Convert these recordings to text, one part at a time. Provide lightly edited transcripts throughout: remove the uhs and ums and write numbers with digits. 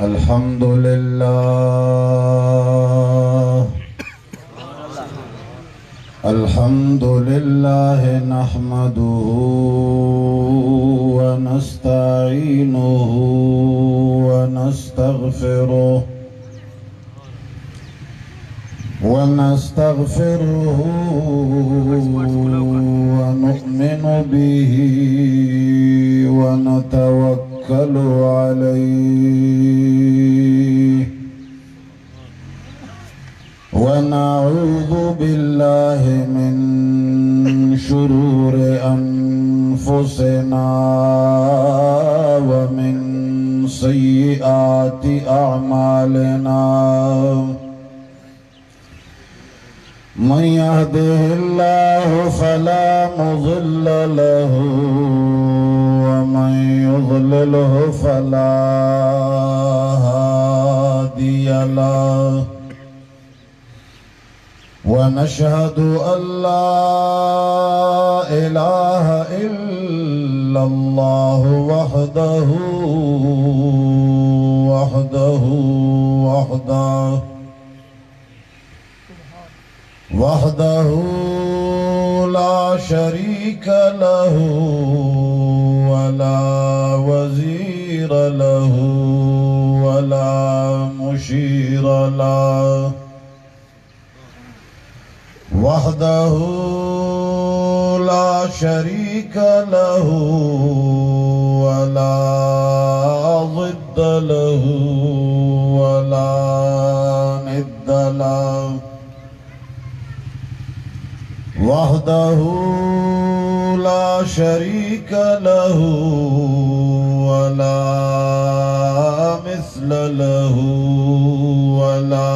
الحمد لله الحمد لله نحمده ونستعينه ونستغفره ونؤمن به ونتوكل عليه ونعوذ بالله من شرور أنفسنا ومن سيئات أعمالنا من يهده الله فلا مضل له ومن يضلله فلا هادي له ونشهد أن لا إله إلا الله وحده لا شريك له ولا وزير له ولا مشير له وحده لا شريك له ولا ضد له ولا ند له وحده لا شريك له ولا مثل له ولا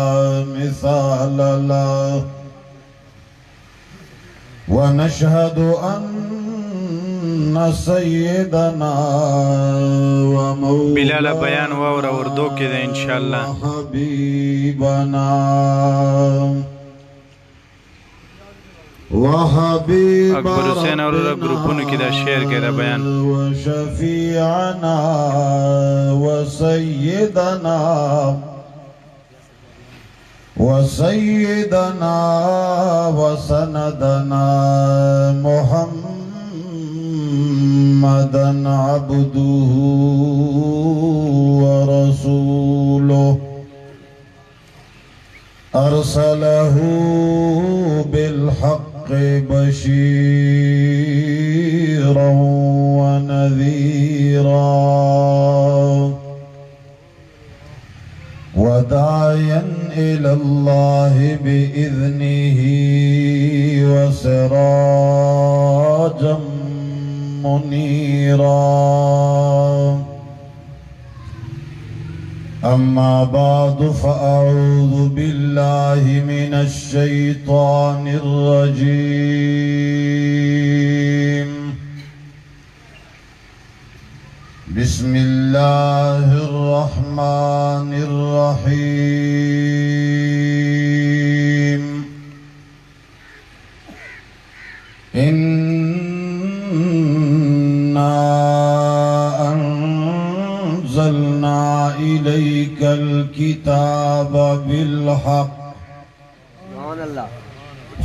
مثال له ونشهد أن سيدنا ومولانا بلال بیان واورا اردو کې ده ان شاء الله حبيبنا وحبيب اکبر حسین اور گروپونو کې دا شعر کې دا بیان وشفيعنا وسيدنا وسندنا محمدا عبده ورسوله أرسله بالحق بشيرا ونذيرا وداعيا إلى الله بإذنه وسراجا منيرا أما بعد فأعوذ بالله من الشيطان الرجيم بسم الله الرحمن الرحيم إنا أنزلنا إليك الكتاب بالحق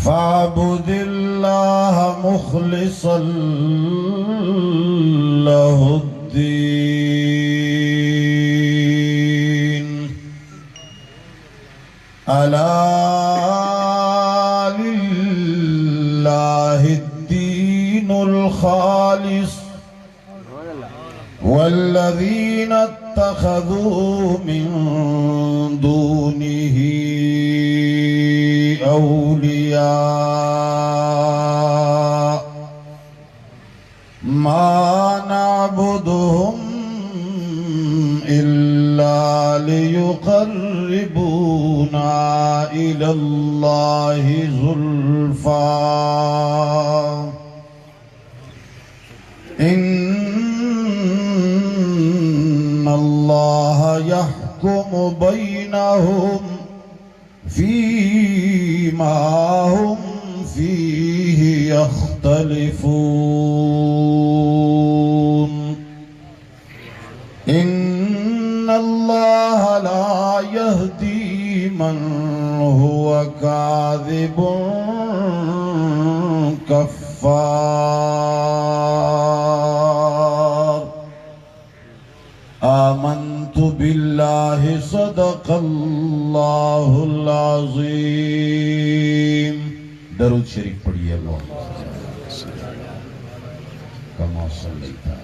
فاعبد الله مخلصا له الدين ألا لله الدين الخالص والذين اتخذوا من دونه أولياء ما نعبدهم إلا ليقربونا إلى الله زلفى إن الله يحكم بينهم فيما هم فيه يختلفون إن الله من هو كاذب كفار آمنت بالله صدق الله العظيم. درود شریف پڑھیے. اللهم كما صليت على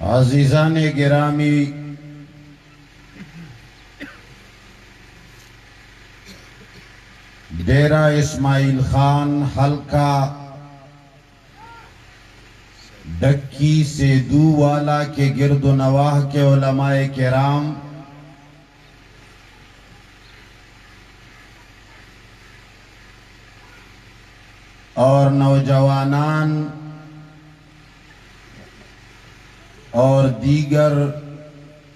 عزیزان گرامی، ڈیرہ اسماعیل خان حلقہ ڈکی سیدو والا کے گرد و نواح کے علماء کرام، اور نوجوانان اور دیگر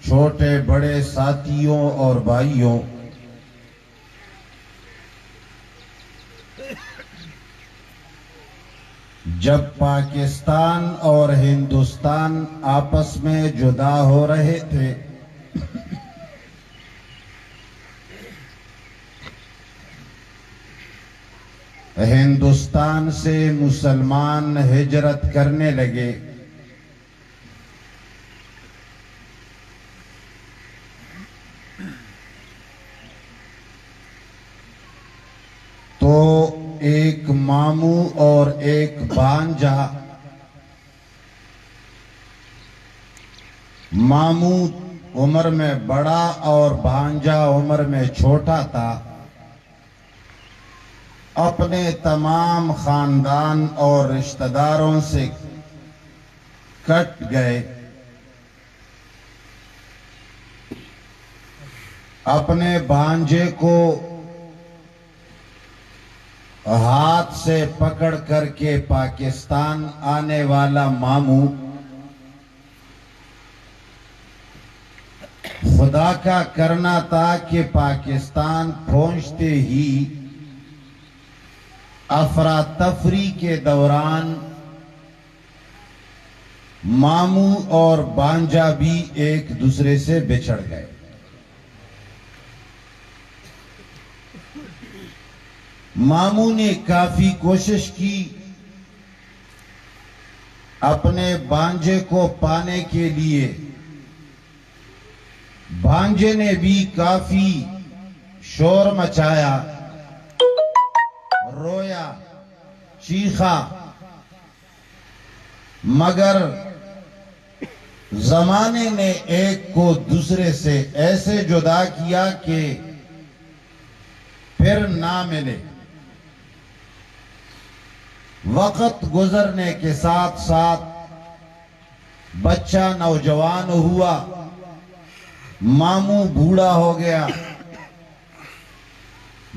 چھوٹے بڑے ساتھیوں اور بھائیوں، جب پاکستان اور ہندوستان آپس میں جدا ہو رہے تھے، ہندوستان سے مسلمان ہجرت کرنے لگے، تو ایک ماموں اور ایک بھانجا، ماموں عمر میں بڑا اور بھانجا عمر میں چھوٹا تھا، اپنے تمام خاندان اور رشتہ داروں سے کٹ گئے، اپنے بھانجے کو ہاتھ سے پکڑ کر کے پاکستان آنے والا ماموں خدا کا کرنا تھا کہ پاکستان پہنچتے ہی افراتفری کے دوران ماموں اور بھانجا بھی ایک دوسرے سے بچھڑ گئے۔ ماموں نے کافی کوشش کی اپنے بھانجے کو پانے کے لیے، بھانجے نے بھی کافی شور مچایا، رویا، چیخا، مگر زمانے نے ایک کو دوسرے سے ایسے جدا کیا کہ پھر نہ ملے۔ وقت گزرنے کے ساتھ ساتھ بچہ نوجوان ہوا، ماموں بوڑھا ہو گیا،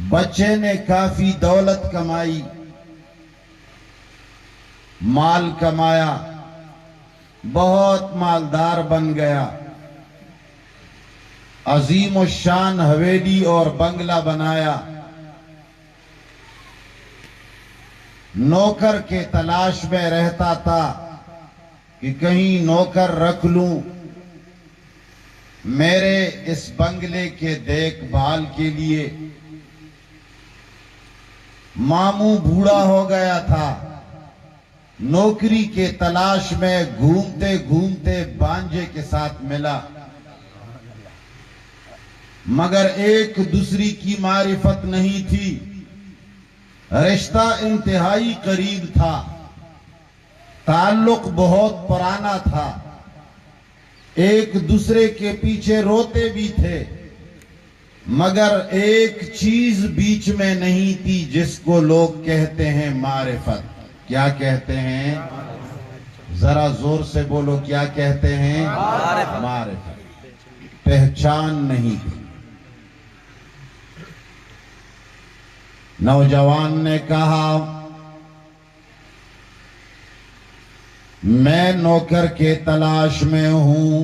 بچے نے کافی دولت کمائی، مال کمایا، بہت مالدار بن گیا، عظیم الشان حویلی اور بنگلہ بنایا، نوکر کے تلاش میں رہتا تھا کہ کہیں نوکر رکھ لوں میرے اس بنگلے کے دیکھ بھال کے لیے۔ ماموں بوڑھا ہو گیا تھا، نوکری کے تلاش میں گھومتے گھومتے بھانجے کے ساتھ ملا، مگر ایک دوسری کی معرفت نہیں تھی، رشتہ انتہائی قریب تھا، تعلق بہت پرانا تھا، ایک دوسرے کے پیچھے روتے بھی تھے، مگر ایک چیز بیچ میں نہیں تھی جس کو لوگ کہتے ہیں معرفت۔ کیا کہتے ہیں؟ ذرا زور سے بولو، کیا کہتے ہیں؟ معرفت، پہچان نہیں تھی۔ نوجوان نے کہا میں نوکر کے تلاش میں ہوں،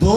2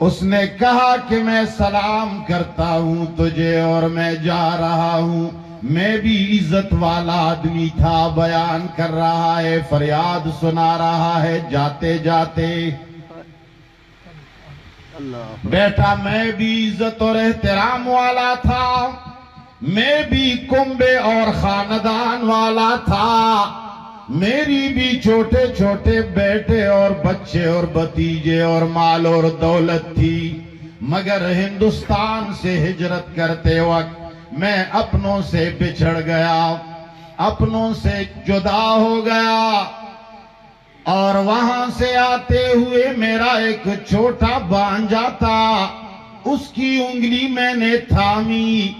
اس نے کہا کہ میں سلام کرتا ہوں تجھے اور میں جا رہا ہوں. میں بھی عزت والا آدمی تھا, بیان کر رہا ہے, فریاد سنا رہا ہے جاتے جاتے. بیٹا میں بھی عزت اور احترام والا تھا, میں بھی کنبے اور خاندان والا تھا, میری بھی چھوٹے چھوٹے بیٹے اور بچے اور بھتیجے اور مال اور دولت تھی. مگر ہندوستان سے ہجرت کرتے وقت میں اپنوں سے بچھڑ گیا, اپنوں سے جدا ہو گیا, اور وہاں سے آتے ہوئے میرا ایک چھوٹا بانجا تھا, اس کی انگلی میں نے تھامی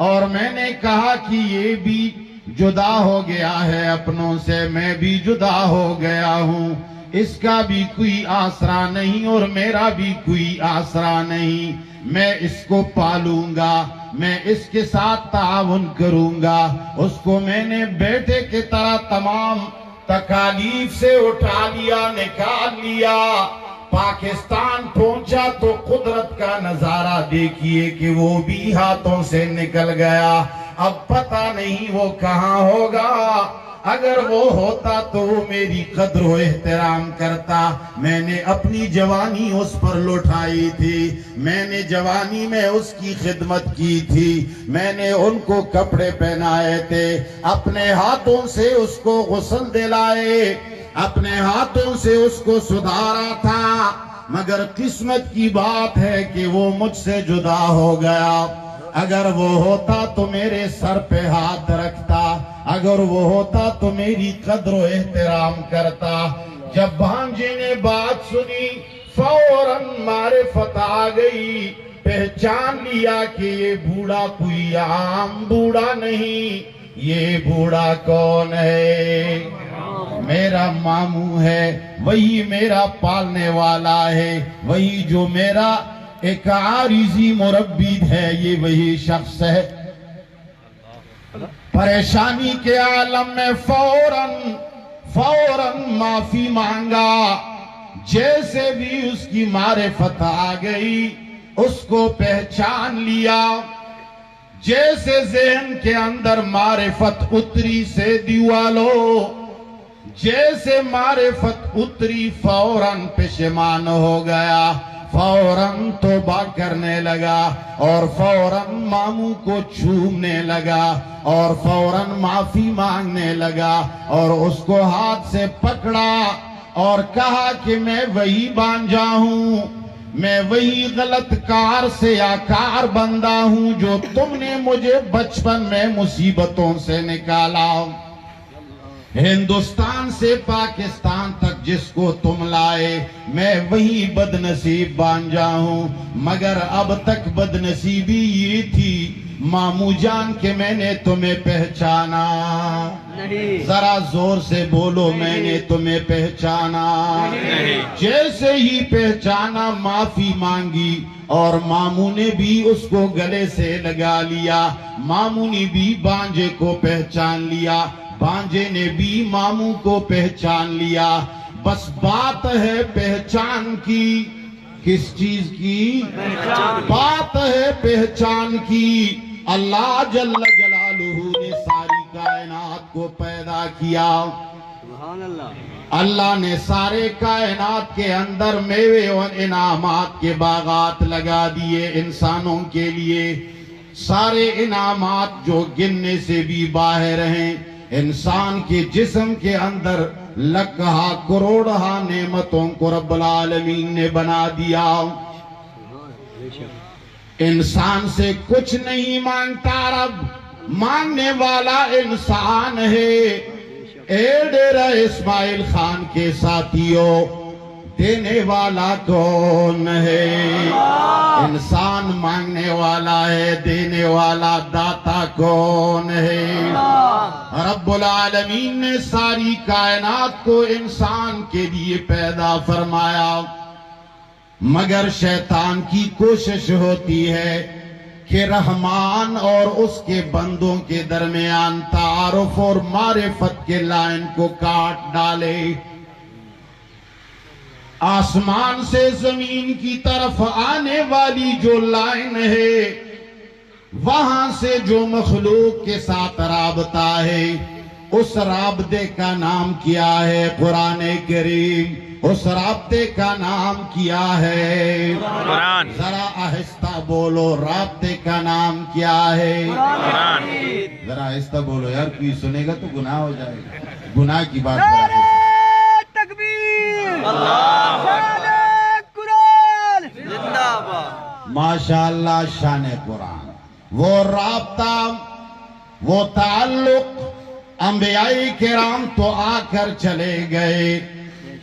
اور میں نے کہا کہ یہ بھی جدا ہو گیا ہے اپنوں سے, میں بھی جدا ہو گیا ہوں, اس کا بھی کوئی آسرا نہیں اور میرا بھی کوئی آسرا نہیں. میں اس کو پالوں گا, میں اس کے ساتھ تعاون کروں گا. اس کو میں نے بیٹے کی طرح تمام تکالیف سے اٹھا لیا, نکال لیا. پاکستان پہنچا تو قدرت کا نظارہ دیکھیے کہ وہ بھی ہاتھوں سے نکل گیا. اب پتہ نہیں وہ کہاں ہوگا. اگر وہ ہوتا تو وہ میری قدر و احترام کرتا. میں نے اپنی جوانی اس پر لٹائی تھی, میں نے جوانی میں اس کی خدمت کی تھی, میں نے ان کو کپڑے پہنائے تھے, اپنے ہاتھوں سے اس کو غسل دلائے, اپنے ہاتھوں سے اس کو سدھارا تھا. مگر قسمت کی بات ہے کہ وہ مجھ سے جدا ہو گیا. اگر وہ ہوتا تو میرے سر پہ ہاتھ رکھتا, اگر وہ ہوتا تو میری قدر و احترام کرتا. جب بھانجے نے بات سنی فوراً معرفت آ گئی, پہچان لیا کہ یہ بوڑھا کوئی عام بوڑھا نہیں, یہ بوڑھا کون ہے؟ میرا ماموں ہے, وہی میرا پالنے والا ہے, وہی جو میرا ایک عارضی مربی ہے, یہ وہی شخص ہے. پریشانی کے عالم میں فوراً معافی مانگا. جیسے بھی اس کی معرفت آ گئی, اس کو پہچان لیا. جیسے ذہن کے اندر معرفت اتری سے دیوالو, جیسے معرفت اتری فوراً پشیمان ہو گیا, فوراً توبہ کرنے لگا, اور فوراً ماموں کو چھومنے لگا, اور فوراً معافی مانگنے لگا, اور اس کو ہاتھ سے پکڑا اور کہا کہ میں وہی بانجا ہوں, میں وہی غلط کار سے آکار بندہ ہوں جو تم نے مجھے بچپن میں مصیبتوں سے نکالا. ہندوستان سے پاکستان تک جس کو تم لائے, میں وہی بد نصیب بانجا ہوں. مگر اب تک بد نصیبی یہ تھی ماموں جان کہ میں نے تمہیں پہچانا. ذرا زور سے بولو, میں نے تمہیں پہچانا. جیسے ہی پہچانا معافی مانگی, اور ماموں نے بھی اس کو گلے سے لگا لیا. ماموں نے بھی بانجے کو پہچان لیا, بانجے نے بھی ماموں کو پہچان لیا. بس بات ہے پہچان کی. کس چیز کی بات ہے؟ پہچان کی. اللہ جل جلالہ نے ساری کائنات کو پیدا کیا. اللہ نے سارے کائنات کے اندر میوے اور انعامات کے باغات لگا دیے انسانوں کے لیے. سارے انعامات جو گننے سے بھی باہر ہیں. انسان کے جسم کے اندر لکھا کروڑہا نعمتوں کو رب العالمین نے بنا دیا. انسان سے کچھ نہیں مانگتا رب, مانگنے والا انسان ہے. اے ڈیرہ اسماعیل خان کے ساتھیوں, دینے والا کون ہے؟ انسان مانگنے والا ہے, دینے والا داتا کون ہے؟ رب العالمین نے ساری کائنات کو انسان کے لیے پیدا فرمایا. مگر شیطان کی کوشش ہوتی ہے کہ رحمان اور اس کے بندوں کے درمیان تعارف اور معرفت کے لائن کو کاٹ ڈالے. آسمان سے زمین کی طرف آنے والی جو لائن ہے، وہاں سے جو مخلوق کے ساتھ رابطہ ہے، اس رابطے کا نام کیا ہے؟ قرآن کریم۔ اس رابطے کا نام کیا ہے؟ قرآن۔ ذرا آہستہ بولو، رابطے کا نام کیا ہے؟ قرآن۔ ذرا آہستہ بولو یار، کوئی سنے گا تو گناہ ہو جائے گا، گناہ کی بات نعرہ ہے۔ تکبیر، اللہ شان قرآن، زندہ باد۔ ماشاءاللہ، شان قرآن۔ وہ رابطہ، وہ تعلق، انبیاء کرام تو آ کر چلے گئے۔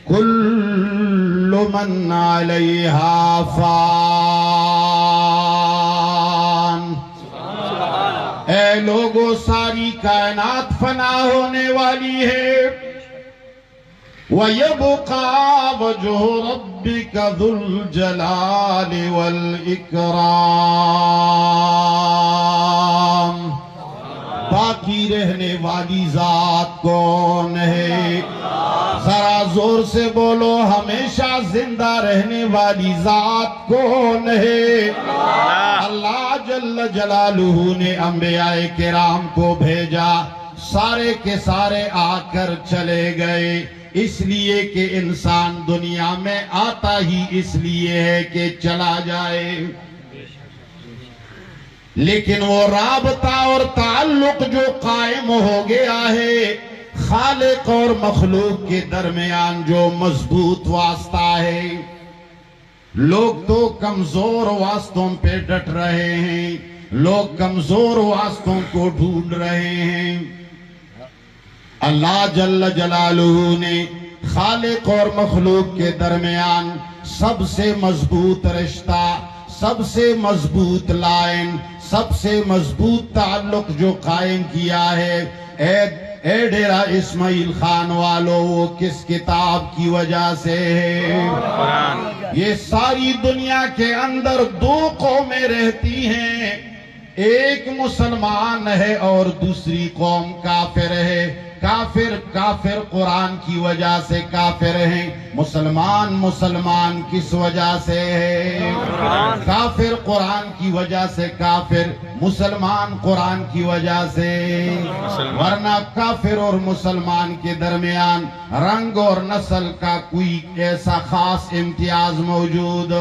کل من علیہا فان۔ اے لوگوں، ساری کائنات فنا ہونے والی ہے۔ وَيَبْقَى وَجْهُ رَبِّكَ ذُو الْجَلَالِ وَالْإِكْرَامِ۔ باقی رہنے والی ذات کون ہے؟ ذرا زور سے بولو، ہمیشہ زندہ رہنے والی ذات کون ہے؟ اللہ جل جلالہ نے انبیاء کرام کو بھیجا، سارے کے سارے آ کر چلے گئے، اس لیے کہ انسان دنیا میں آتا ہی اس لیے ہے کہ چلا جائے، لیکن وہ رابطہ اور تعلق جو قائم ہو گیا ہے، خالق اور مخلوق کے درمیان جو مضبوط واسطہ ہے۔ لوگ تو کمزور واسطوں پہ ڈٹ رہے ہیں، لوگ کمزور واسطوں کو ڈھونڈ رہے ہیں۔ اللہ جل جلالہ نے خالق اور مخلوق کے درمیان سب سے مضبوط رشتہ، سب سے مضبوط لائن، سب سے مضبوط تعلق جو قائم کیا ہے، اے ڈیرہ اسماعیل خان والو، وہ کس کتاب کی وجہ سے ہے؟ قرآن۔ یہ ساری دنیا کے اندر دو قومیں رہتی ہیں، ایک مسلمان ہے اور دوسری قوم کافر ہے۔ کافر قرآن کی وجہ سے کافر ہیں، مسلمان کس وجہ سے ہے؟ کافر قرآن کی وجہ سے کافر، مسلمان قرآن کی وجہ سے۔ ورنہ کافر اور مسلمان کے درمیان رنگ اور نسل کا کوئی ایسا خاص امتیاز موجود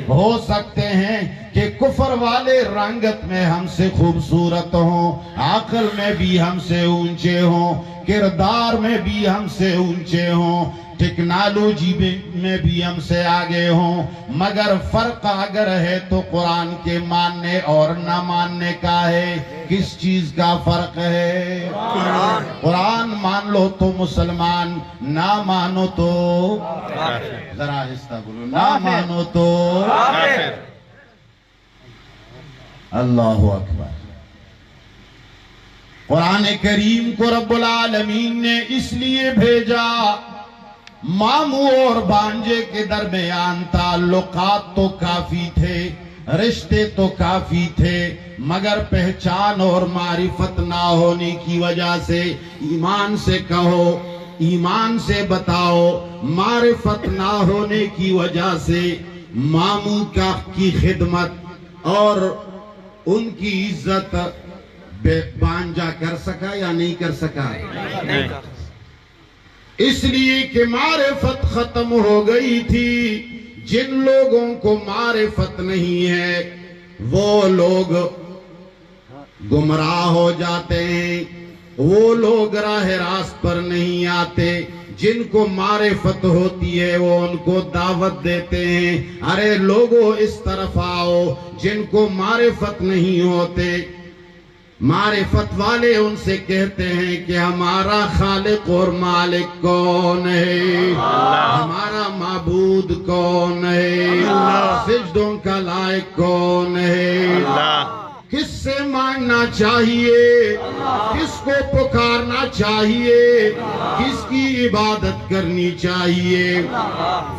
ہو سکتے ہیں کہ کفر والے رنگت میں ہم سے خوبصورت ہوں، عقل میں بھی ہم سے اونچے ہوں، کردار میں بھی ہم سے اونچے ہوں، ٹیکنالوجی میں بھی ہم سے آگے ہوں، مگر فرق اگر ہے تو قرآن کے ماننے اور نہ ماننے کا ہے۔ کس چیز کا فرق ہے؟ قرآن مان لو تو مسلمان، نہ مانو تو ذرا آہستہ بولو، نہ مانو تو کافر۔ اللہ اکبر۔ قرآن کریم کو رب العالمین نے اس لیے بھیجا، ماموں اور بانجے کے درمیان تعلقات تو کافی تھے، رشتے تو کافی تھے، مگر پہچان اور معرفت نہ ہونے کی وجہ سے، ایمان سے کہو، ایمان سے بتاؤ، معرفت نہ ہونے کی وجہ سے ماموں کی خدمت اور ان کی عزت بانجا کر سکا یا نہیں کر سکا؟ اس لیے کہ معرفت ختم ہو گئی تھی۔ جن لوگوں کو معرفت نہیں ہے وہ لوگ گمراہ ہو جاتے ہیں، وہ لوگ راہ راست پر نہیں آتے۔ جن کو معرفت ہوتی ہے وہ ان کو دعوت دیتے ہیں، ارے لوگوں اس طرف آؤ۔ جن کو معرفت نہیں ہوتے، معرفت والے ان سے کہتے ہیں کہ ہمارا خالق اور مالک کون ہے، ہمارا معبود کون ہے، سجدوں کا لائق کون ہے، کس سے مانگنا چاہیے، کس کو پکارنا چاہیے، کس کی عبادت کرنی چاہیے۔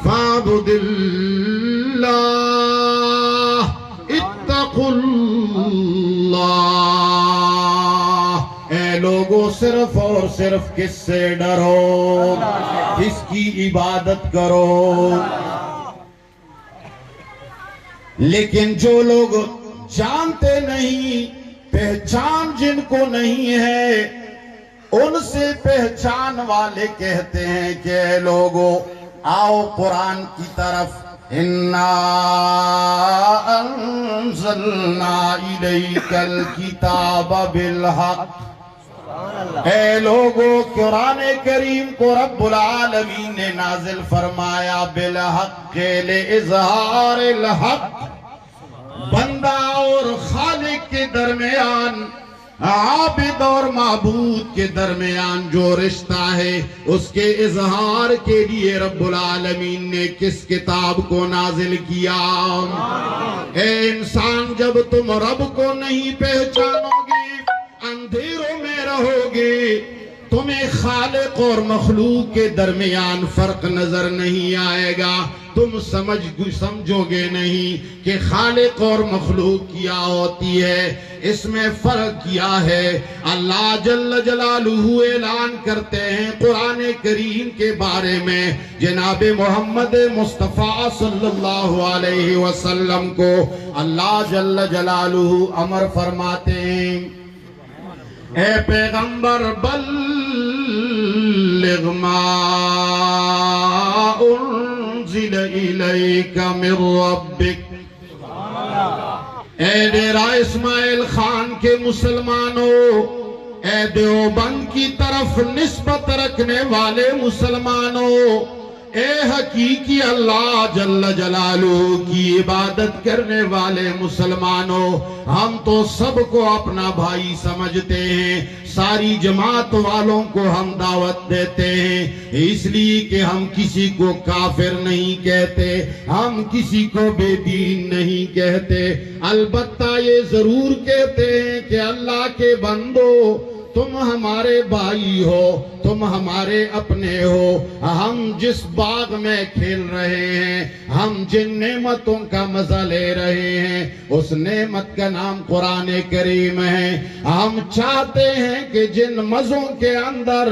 فَاعْبُدِ اللَّهَ اتَّقُوا اللَّهَ۔ اے لوگوں، صرف اور صرف کس سے ڈرو؟ اس کی عبادت کرو۔ لیکن جو لوگ جانتے نہیں، پہچان جن کو نہیں ہے، ان سے پہچان والے کہتے ہیں کہ اے لوگو آؤ قرآن کی طرف، اِنَّا أَنزَلْنَا إِلَيْكَ الْكِتَابَ بِالْحَقِّ۔ اے لوگو قرآن کریم کو رب العالمین نے نازل فرمایا بالحق، لِإِظْهَارِ الْحَقِّ، بندہ اور خالق کے درمیان، عابد اور معبود کے درمیان جو رشتہ ہے، اس کے اظہار کے لیے رب العالمین نے کس کتاب کو نازل کیا؟ اے انسان، جب تم رب کو نہیں پہچانو گے، اندھیروں میں رہو گے، تمہیں خالق اور مخلوق کے درمیان فرق نظر نہیں آئے گا، تم سمجھو گے نہیں کہ خالق اور مخلوق کیا ہوتی ہے۔ اس میں فرق کیا ہے؟ اللہ جل جلالہ اعلان کرتے ہیں قرآن کریم کے بارے میں، جناب محمد مصطفیٰ صلی اللہ علیہ وسلم کو اللہ جل جلالہ امر فرماتے ہیں، اے پیغمبر بلغ ما انزل الیک من ربک۔ اے ڈیرہ اسماعیل خان کے مسلمانوں، اے دیوبند کی طرف نسبت رکھنے والے مسلمانوں، اے حقیقی اللہ جل جلالہ کی عبادت کرنے والے مسلمانوں، ہم تو سب کو اپنا بھائی سمجھتے ہیں، ساری جماعت والوں کو ہم دعوت دیتے ہیں، اس لیے کہ ہم کسی کو کافر نہیں کہتے، ہم کسی کو بے دین نہیں کہتے، البتہ یہ ضرور کہتے ہیں کہ اللہ کے بندو، تم ہمارے بھائی ہو، تم ہمارے اپنے ہو، ہم جس باغ میں کھیل رہے ہیں، ہم جن نعمتوں کا مزہ لے رہے ہیں، اس نعمت کا نام قرآن کریم ہے۔ ہم چاہتے ہیں کہ جن مزوں کے اندر،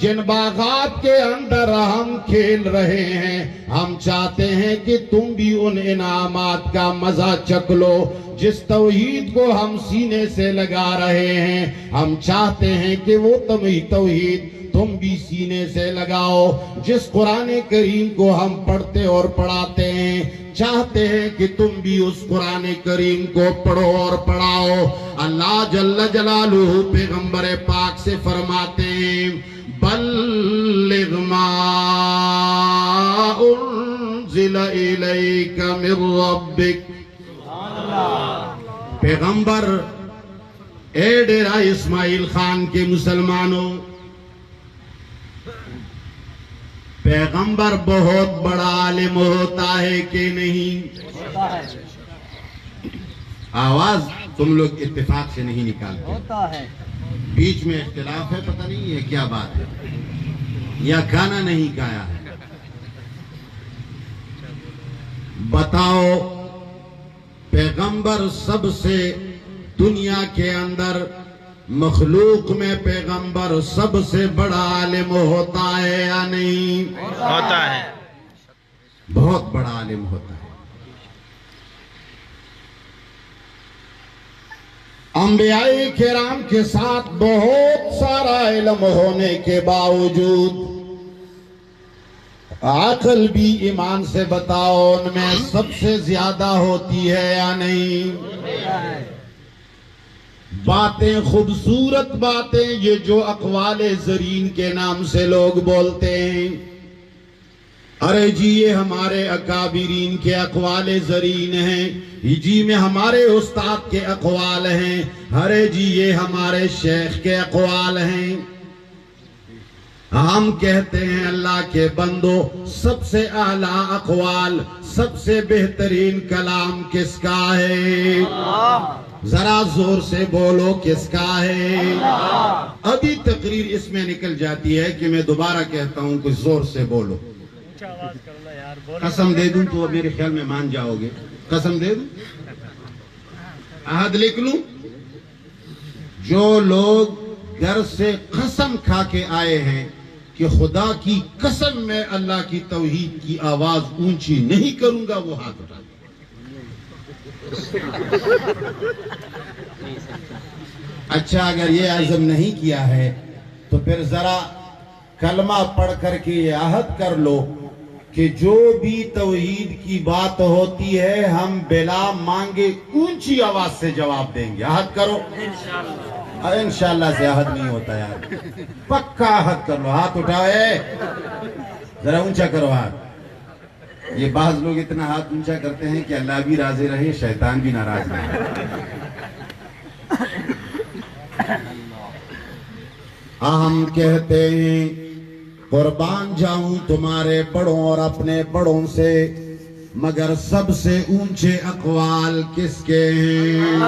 جن باغات کے اندر ہم کھیل رہے ہیں، ہم چاہتے ہیں کہ تم بھی ان انعامات کا مزہ چکھ لو۔ جس توحید کو ہم سینے سے لگا رہے ہیں، ہم چاہتے ہیں کہ وہ توحید تم بھی سینے سے لگاؤ۔ جس قرآن کریم کو ہم پڑھتے اور پڑھاتے ہیں، چاہتے ہیں کہ تم بھی اس قرآن کریم کو پڑھو اور پڑھاؤ۔ اللہ جل جلالہ پیغمبر پاک سے فرماتے ہیں، بلغ ما انزل الیک من ربک۔ پیغمبر، اے ڈیرہ اسماعیل خان کے مسلمانوں، پیغمبر بہت بڑا عالم ہوتا ہے کہ نہیں؟ آواز تم لوگ اتفاق سے نہیں نکالتے، ہوتا ہے، بیچ میں اختلاف ہے، پتہ نہیں ہے کیا بات ہے، یا کھانا نہیں کھایا ہے۔ بتاؤ، پیغمبر سب سے دنیا کے اندر، مخلوق میں پیغمبر سب سے بڑا عالم ہوتا ہے یا نہیں؟ ہوتا ہے، بہت بڑا عالم ہوتا ہے۔ انبیاء کرام کے ساتھ بہت سارا علم ہونے کے باوجود، عقل بھی ایمان سے بتاؤ ان میں سب سے زیادہ ہوتی ہے یا نہیں؟ باتیں، خوبصورت باتیں، یہ جو اقوال زرین کے نام سے لوگ بولتے ہیں، ارے جی یہ ہمارے اکابرین کے اقوال زرین ہیں، جی میں ہمارے استاد کے اقوال ہیں، ارے جی یہ ہمارے شیخ کے اقوال ہیں۔ ہم کہتے ہیں اللہ کے بندو، سب سے اعلیٰ اقوال، سب سے بہترین کلام کس کا ہے؟ ذرا زور سے بولو، کس کا ہے؟ ابھی تقریر اس میں نکل جاتی ہے کہ میں دوبارہ کہتا ہوں کہ زور سے بولو۔ قسم دے دوں تو میرے خیال میں مان جاؤ گے، قسم دے دوں، عہد لکھ لوں، جو لوگ گھر سے قسم کھا کے آئے ہیں کہ خدا کی قسم میں اللہ کی توحید کی آواز اونچی نہیں کروں گا، وہ ہاتھ اٹھا دے۔ اچھا اگر یہ عزم نہیں کیا ہے تو پھر ذرا کلمہ پڑھ کر کے یہ عہد کر لو کہ جو بھی توحید کی بات ہوتی ہے ہم بلا مانگے اونچی آواز سے جواب دیں گے۔ عہد کرو۔ انشاءاللہ سے عہد نہیں ہوتا یار، پکا عہد کر لو۔ ہاتھ اٹھائے، ذرا اونچا کرو ہاتھ۔ یہ بعض لوگ اتنا ہاتھ اونچا کرتے ہیں کہ اللہ بھی راضی رہے، شیطان بھی ناراض رہے۔ ہم کہتے ہیں قربان جاؤں تمہارے بڑوں اور اپنے بڑوں سے، مگر سب سے اونچے اقوال کس کے ہیں؟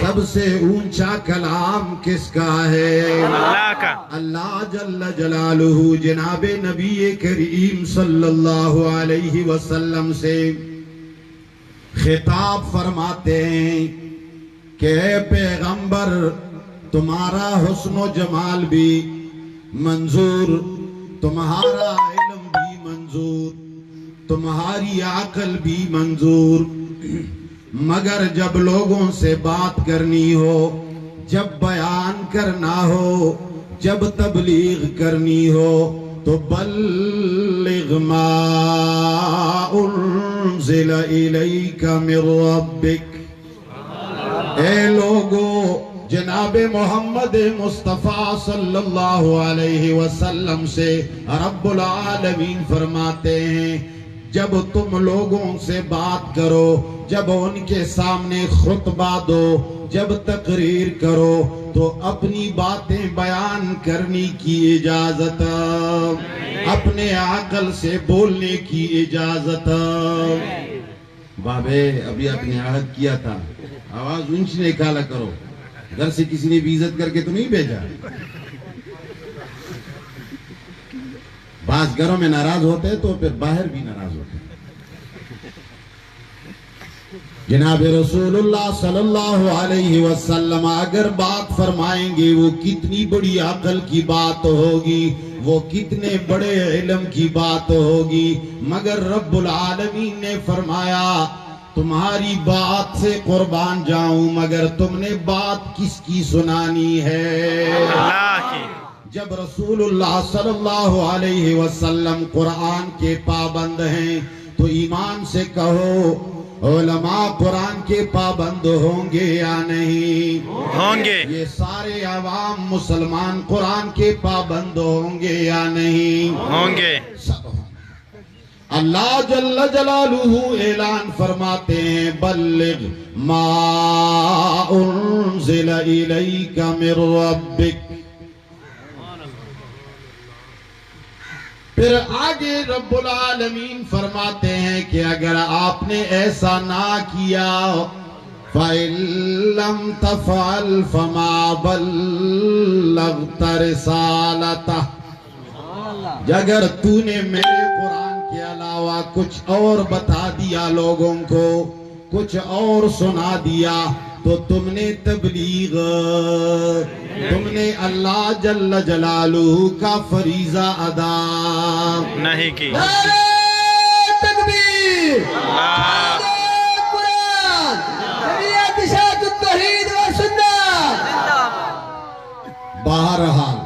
سب سے اونچا کلام کس کا ہے؟ اللہ کا۔ اللہ جل جلالہ جناب نبی کریم صلی اللہ علیہ وسلم سے خطاب فرماتے ہیں کہ اے پیغمبر، تمہارا حسن و جمال بھی منظور، تمہارا علم بھی منظور، تمہاری عقل بھی منظور، مگر جب لوگوں سے بات کرنی ہو، جب بیان کرنا ہو، جب تبلیغ کرنی ہو تو بلغ ما انزل الیک من ربک۔ اے لوگو، جناب محمد مصطفیٰ صلی اللہ علیہ وسلم سے رب العالمین فرماتے ہیں جب تم لوگوں سے بات کرو، جب ان کے سامنے خطبہ دو، جب تقریر کرو تو اپنی باتیں بیان کرنے کی اجازت، اپنے عقل سے بولنے کی اجازت۔ بابے ابھی آپ نے عہد کیا تھا، آواز اونچی نکالا کرو، گھر سے کسی نے بھی عزت کر کے تو نہیں بھیجا۔ بعض گھروں میں ناراض ہوتے ہیں تو پھر باہر بھی ناراض ہوتے ہیں۔ جناب رسول اللہ صلی اللہ علیہ وسلم اگر بات فرمائیں گے وہ کتنی بڑی عقل کی بات ہوگی، وہ کتنے بڑے علم کی بات ہوگی، مگر رب العالمین نے فرمایا تمہاری بات سے قربان جاؤں، مگر تم نے بات کس کی سنانی ہے؟ اللہ کی۔ جب رسول اللہ صلی اللہ علیہ وسلم قرآن کے پابند ہیں تو ایمان سے کہو علماء قرآن کے پابند ہوں گے یا نہیں؟ ہوں گے۔ یہ سارے عوام مسلمان قرآن کے پابند ہوں گے یا نہیں؟ ہوں گے۔ سب ہوں۔ اللہ جل جلالہ اعلان فرماتے ہیں بلغ ما انزل الیک من ربک۔ پھر آگے رب العالمین فرماتے ہیں کہ اگر آپ نے ایسا نہ کیا فَإِن لَّمْ تَفْعَلْ فَمَا بَلَّغْتَ رِسَالَتَهُ۔ اگر تو نے میرے قرآن کے علاوہ کچھ اور بتا دیا لوگوں کو، کچھ اور سنا دیا تو تم نے تبلیغ، تم نے اللہ جل جلالہ کا فریضہ ادا نہیں کی۔ نعرہ تکبیر، اللہ۔ نعرہ قرآن، جمعیت اشاعت التوحید و سنت۔ بہرحال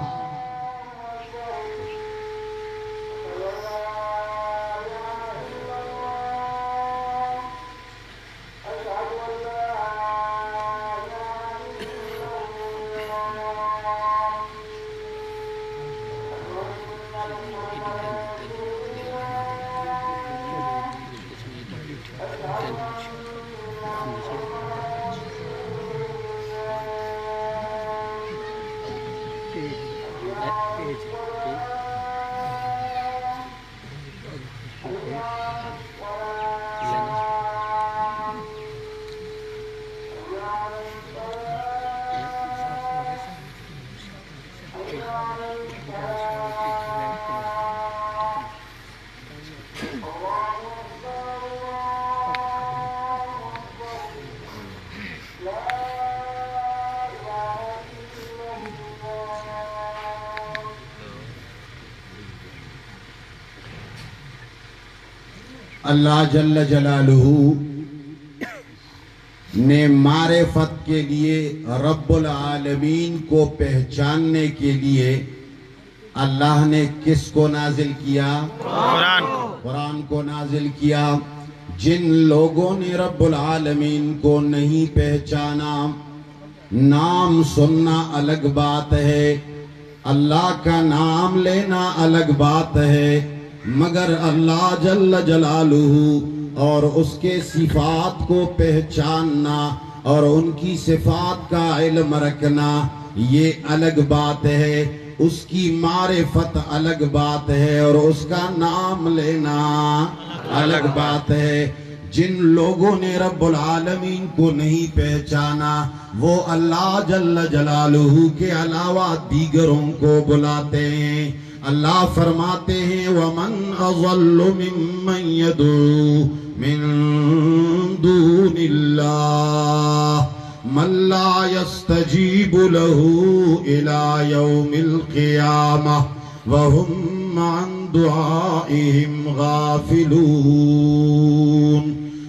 اللہ جل جلالہ نے معرفت کے لیے رب العالمین کو پہچاننے کے لیے اللہ نے کس کو نازل کیا؟ قرآن کو قرآن کو نازل کیا۔ جن لوگوں نے رب العالمین کو نہیں پہچانا، نام سننا الگ بات ہے، اللہ کا نام لینا الگ بات ہے، مگر اللہ جل جلالہ اور اس کے صفات کو پہچاننا اور ان کی صفات کا علم رکھنا یہ الگ بات ہے، اس کی معرفت الگ بات ہے اور اس کا نام لینا الگ بات ہے۔ جن لوگوں نے رب العالمین کو نہیں پہچانا وہ اللہ جل جلالہ کے علاوہ دیگروں کو بلاتے ہیں۔ اللہ فرماتے ہیں وَمَنْ أَضَلُّ مِمَّنْ يَدْعُو مِن دُونِ اللَّهِ من لا يستجيب له إلى يوم القيامة وهم عن دعائهم غافلون۔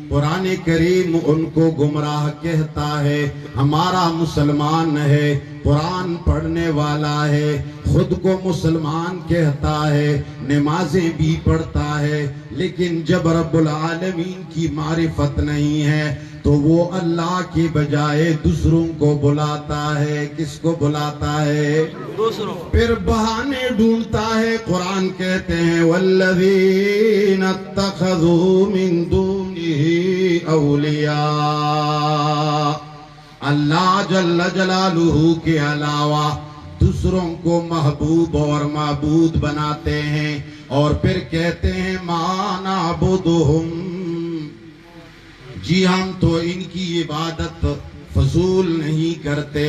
قرآن کریم ان کو گمراہ کہتا ہے، ہمارا مسلمان ہے، قرآن پڑھنے والا ہے، خود کو مسلمان کہتا ہے، نمازیں بھی پڑھتا ہے، لیکن جب رب العالمین کی معرفت نہیں ہے تو وہ اللہ کے بجائے دوسروں کو بلاتا ہے۔ کس کو بلاتا ہے؟ دوسروں۔ پھر بہانے ڈھونڈتا ہے۔ قرآن کہتے ہیں والذین اتخذوا من دونہ اولیاء، اللہ جل جلالہ کے علاوہ دوسروں کو محبوب اور معبود بناتے ہیں اور پھر کہتے ہیں ما نعبدہم، جی ہم تو ان کی عبادت فضول نہیں کرتے،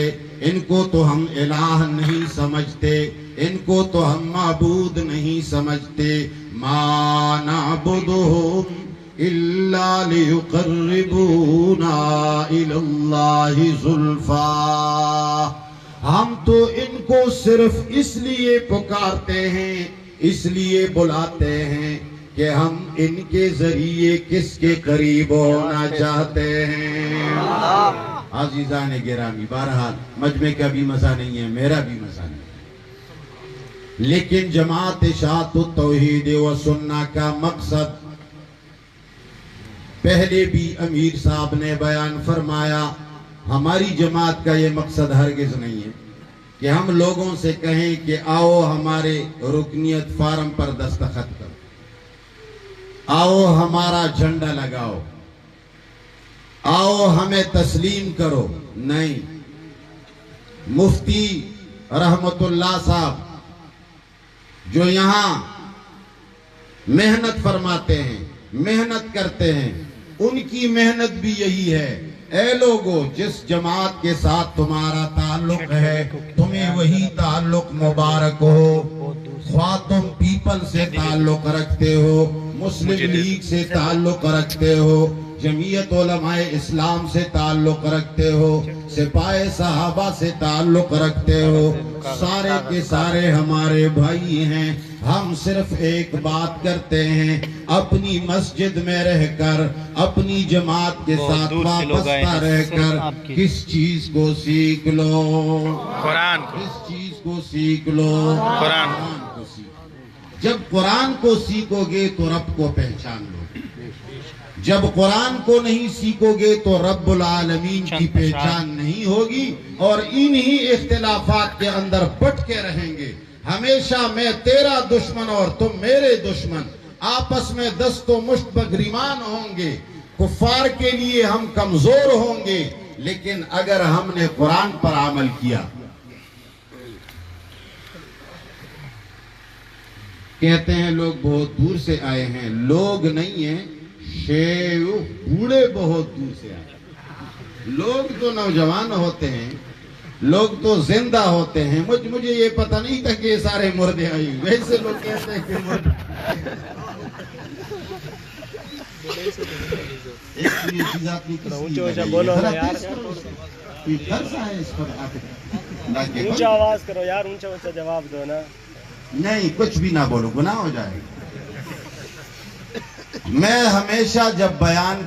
ان کو تو ہم الہ نہیں سمجھتے، ان کو تو ہم معبود نہیں سمجھتے، ما نعبدہم الا لیقربونا الی اللہ زلفا، ہم تو ان کو صرف اس لیے پکارتے ہیں، اس لیے بلاتے ہیں کہ ہم ان کے ذریعے کس کے قریب ہونا چاہتے ہیں۔ عزیزان گرامی، بہرحال مجمع کا بھی مزہ نہیں ہے، میرا بھی مزہ نہیں ہے، لیکن جماعت اشاعت التوحید و سنہ کا مقصد پہلے بھی امیر صاحب نے بیان فرمایا، ہماری جماعت کا یہ مقصد ہرگز نہیں ہے کہ ہم لوگوں سے کہیں کہ آؤ ہمارے رکنیت فارم پر دستخط کرو، آؤ ہمارا جھنڈا لگاؤ، آؤ ہمیں تسلیم کرو، نہیں۔ مفتی رحمت اللہ صاحب جو یہاں محنت فرماتے ہیں، محنت کرتے ہیں، ان کی محنت بھی یہی ہے، اے لوگو جس جماعت کے ساتھ تمہارا تعلق ہے تمہیں وہی تعلق مبارک ہو، خواہ تم پیپل سے تعلق رکھتے ہو، مسلم لیگ سے تعلق رکھتے ہو، جمعیت علماء اسلام سے تعلق رکھتے ہو، سپاہ صحابہ سے تعلق رکھتے ہو، سارے کے سارے ہمارے بھائی ہیں۔ ہم صرف ایک بات کرتے ہیں، اپنی مسجد میں رہ کر، اپنی جماعت کے ساتھ وابستہ رہ کر کس چیز کو سیکھ لو؟ قرآن کو۔ کس چیز کو سیکھ لو؟ قرآن کو سیکھ۔ جب قرآن کو سیکھو گے تو رب کو پہچان لو گے، جب قرآن کو نہیں سیکھو گے تو رب العالمین کی پہچان نہیں ہوگی، اور انہی اختلافات کے اندر پٹ کے رہیں گے۔ ہمیشہ میں تیرا دشمن اور تم میرے دشمن، آپس میں دست و مشت بگریمان ہوں گے، کفار کے لیے ہم کمزور ہوں گے، لیکن اگر ہم نے قرآن پر عمل کیا۔ کہتے ہیں لوگ بہت دور سے آئے ہیں، لوگ نہیں ہیں، بوڑھے بہت دور سے آئے ہیں۔ لوگ تو نوجوان ہوتے ہیں، لوگ تو زندہ ہوتے ہیں، مجھے یہ پتہ نہیں تھا کہ یہ سارے مردے آئے، ویسے لوگ کہتے ہیں کہ مردے۔ اونچا آواز کرو یار، اونچا اونچا جواب دو نا۔ نہیں کچھ بھی نہ بولو، گناہ ہو جائے گا۔ میں ہمیشہ جب بیان